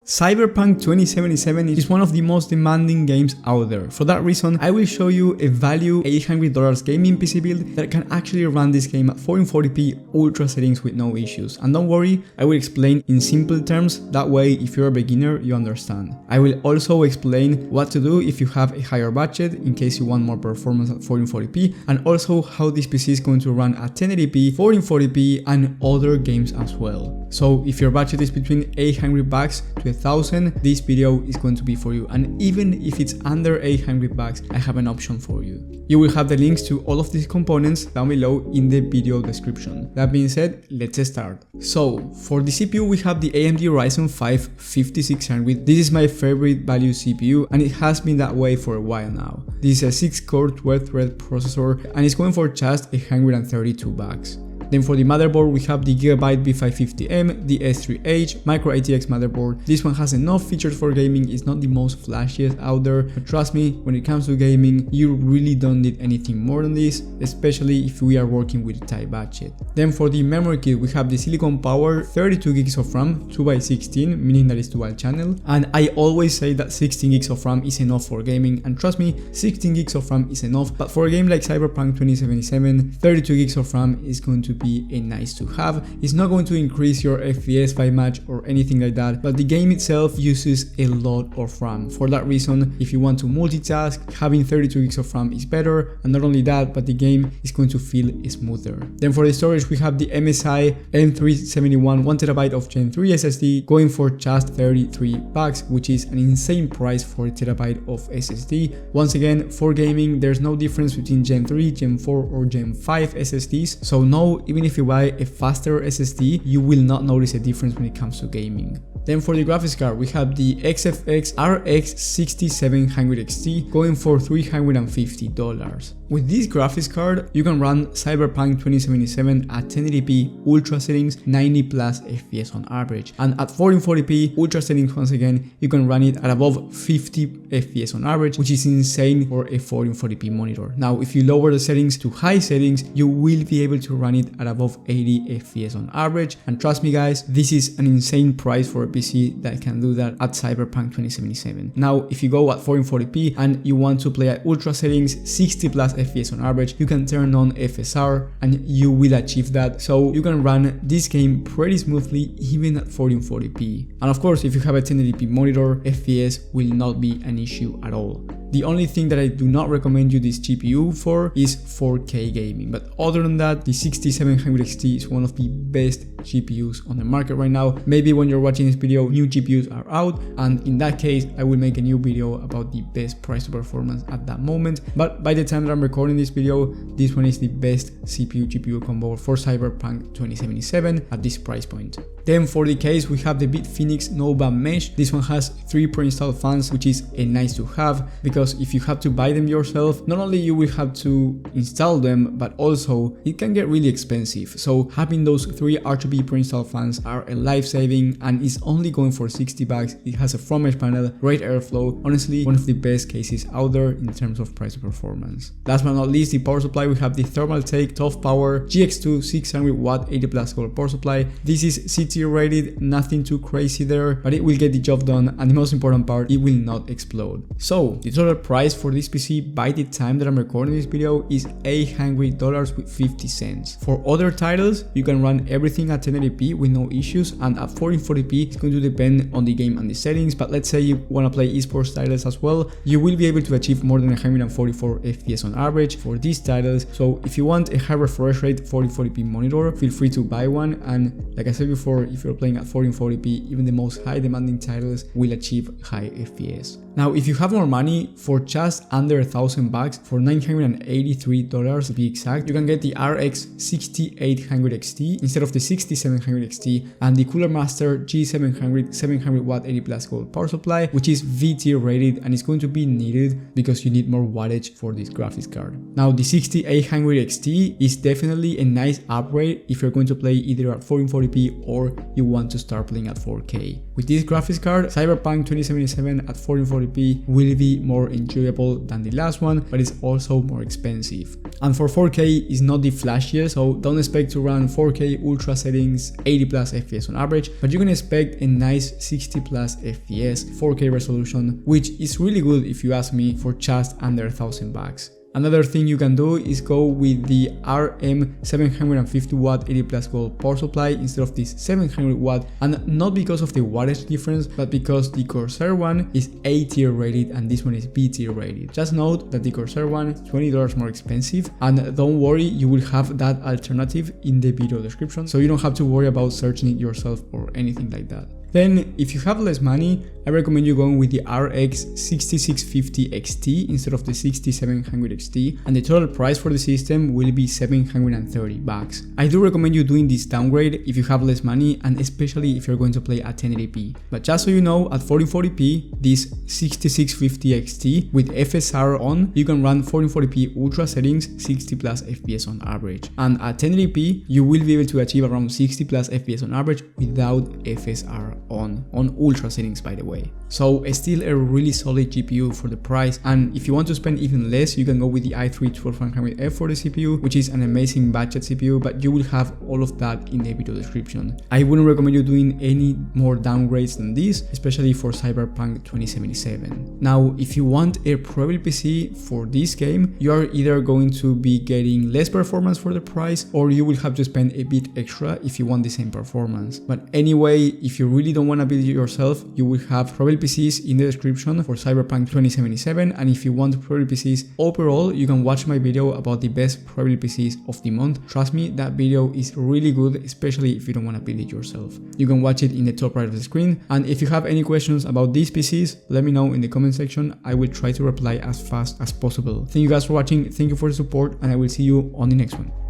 Cyberpunk 2077 is one of the most demanding games out there. For that reason, I will show you a value $800 gaming PC build that can actually run this game at 1440p ultra settings with no issues. And don't worry, I will explain in simple terms, that way if you're a beginner you understand. I will also explain what to do if you have a higher budget in case you want more performance at 1440p, and also how this PC is going to run at 1080p, 1440p and other games as well. So if your budget is between $800 to 1000, this video is going to be for you, and even if it's under $800, I have an option for you. You will have the links to all of these components down below in the video description. That being said, let's start. So for the CPU we have the AMD Ryzen 5 5600. This is my favorite value CPU and it has been that way for a while now. This is a 6-core 12-thread processor and it's going for just $132. Then for the motherboard we have the Gigabyte B550M, the S3H micro ATX motherboard. This one has enough features for gaming, it's not the most flashiest out there, but trust me, when it comes to gaming, you really don't need anything more than this, especially if we are working with a tight budget. Then for the memory kit we have the Silicon Power 32 gigs of RAM, 2x16, meaning that it's dual channel, and I always say that 16 gigs of RAM is enough for gaming, and trust me, 16 gigs of RAM is enough, but for a game like Cyberpunk 2077, 32 gigs of RAM is going to be a nice to have. It's not going to increase your FPS by much or anything like that, but the game itself uses a lot of RAM. For that reason, if you want to multitask, having 32 gigs of RAM is better, and not only that, but the game is going to feel smoother. Then for the storage we have the MSI M371 1TB of Gen 3 SSD going for just $33, which is an insane price for a terabyte of SSD. Once again, for gaming there's no difference between Gen 3, Gen 4 or Gen 5 SSDs, so no, even if you buy a faster SSD, you will not notice a difference when it comes to gaming. Then for the graphics card, we have the XFX RX 6700 XT going for $350. With this graphics card, you can run Cyberpunk 2077 at 1080p ultra settings, 90 plus FPS on average, and at 1440p ultra settings once again, you can run it at above 50 FPS on average, which is insane for a 1440p monitor. Now, if you lower the settings to high settings, you will be able to run it at above 80 FPS on average, and trust me guys, this is an insane price for a PC that can do that at Cyberpunk 2077. Now, if you go at 1440p and you want to play at ultra settings, 60 plus FPS on average, you can turn on FSR and you will achieve that, so you can run this game pretty smoothly even at 1440p. And of course, if you have a 1080p monitor, FPS will not be an issue at all. The only thing that I do not recommend you this GPU for is 4K gaming, but other than that, the 6700 XT is one of the best GPUs on the market right now. Maybe when you're watching this video, new GPUs are out, and in that case, I will make a new video about the best price to performance at that moment. But by the time that I'm recording this video, this one is the best CPU-GPU combo for Cyberpunk 2077 at this price point. Then for the case, we have the Bitfinex Nova Mesh. This one has 3 pre-installed fans, which is a nice to have, because if you have to buy them yourself, not only you will have to install them, but also it can get really expensive. So having those 3 RGB pre-installed fans are a life-saving, and it's only going for $60. It has a front mesh panel, great airflow, honestly one of the best cases out there in terms of price to performance. Last but not least, the power supply, we have the Thermaltake Tough Power GX2 600 watt 80 plus gold power supply. This is CT rated, nothing too crazy there, but it will get the job done, and the most important part, it will not explode. So the total price for this PC by the time that I'm recording this video is $800 with 50 cents. For other titles, you can run everything at 1080p with no issues, and at 1440p it's going to depend on the game and the settings, but let's say you want to play esports titles as well, you will be able to achieve more than 144 FPS on average for these titles. So if you want a high refresh rate 1440p monitor, feel free to buy one, and like I said before, if you're playing at 1440p, even the most high demanding titles will achieve high FPS. Now, if you have more money, for just under $1,000, for $983 to be exact, you can get the RX 6800 XT instead of the 6700 XT, and the Cooler Master G700 700 watt 80 plus gold power supply, which is VT rated and is going to be needed because you need more wattage for this graphics card. Now, the 6800 XT is definitely a nice upgrade if you're going to play either at 1440p or you want to start playing at 4K. With this graphics card, Cyberpunk 2077 at 1440p will be more more enjoyable than the last one, but it's also more expensive. And for 4K is not the flashiest, so don't expect to run 4K ultra settings 80 plus FPS on average, but you can expect a nice 60 plus FPS 4K resolution, which is really good if you ask me for just under $1,000. Another thing you can do is go with the RM 750 watt 80 plus volt power supply instead of this 700 watt, and not because of the wattage difference, but because the Corsair one is A tier rated and this one is B tier rated. Just note that the Corsair one is $20 more expensive, and don't worry, you will have that alternative in the video description, so you don't have to worry about searching it yourself or anything like that. Then, if you have less money, I recommend you going with the RX 6650 XT instead of the 6700 XT, and the total price for the system will be $730. I do recommend you doing this downgrade if you have less money, and especially if you're going to play at 1080p. But just so you know, at 1440p, this 6650 XT with FSR on, you can run 1440p ultra settings 60 plus FPS on average. And at 1080p, you will be able to achieve around 60 plus FPS on average without FSR on ultra settings, by the way. So still a really solid GPU for the price, and if you want to spend even less, you can go with the i3-12100F for the CPU, which is an amazing budget CPU, but you will have all of that in the video description. I wouldn't recommend you doing any more downgrades than this, especially for Cyberpunk 2077. Now, if you want a Prebuilt PC for this game, you are either going to be getting less performance for the price, or you will have to spend a bit extra if you want the same performance. But anyway, if you really don't want to build it yourself, you will have Prebuilt PCs in the description for Cyberpunk 2077, and if you want Prebuilt PCs overall, you can watch my video about the best Prebuilt PCs of the month. Trust me, that video is really good, especially if you don't want to build it yourself. You can watch it in the top right of the screen, and if you have any questions about these PCs, let me know in the comment section. I will try to reply as fast as possible. Thank you guys for watching, thank you for the support, and I will see you on the next one.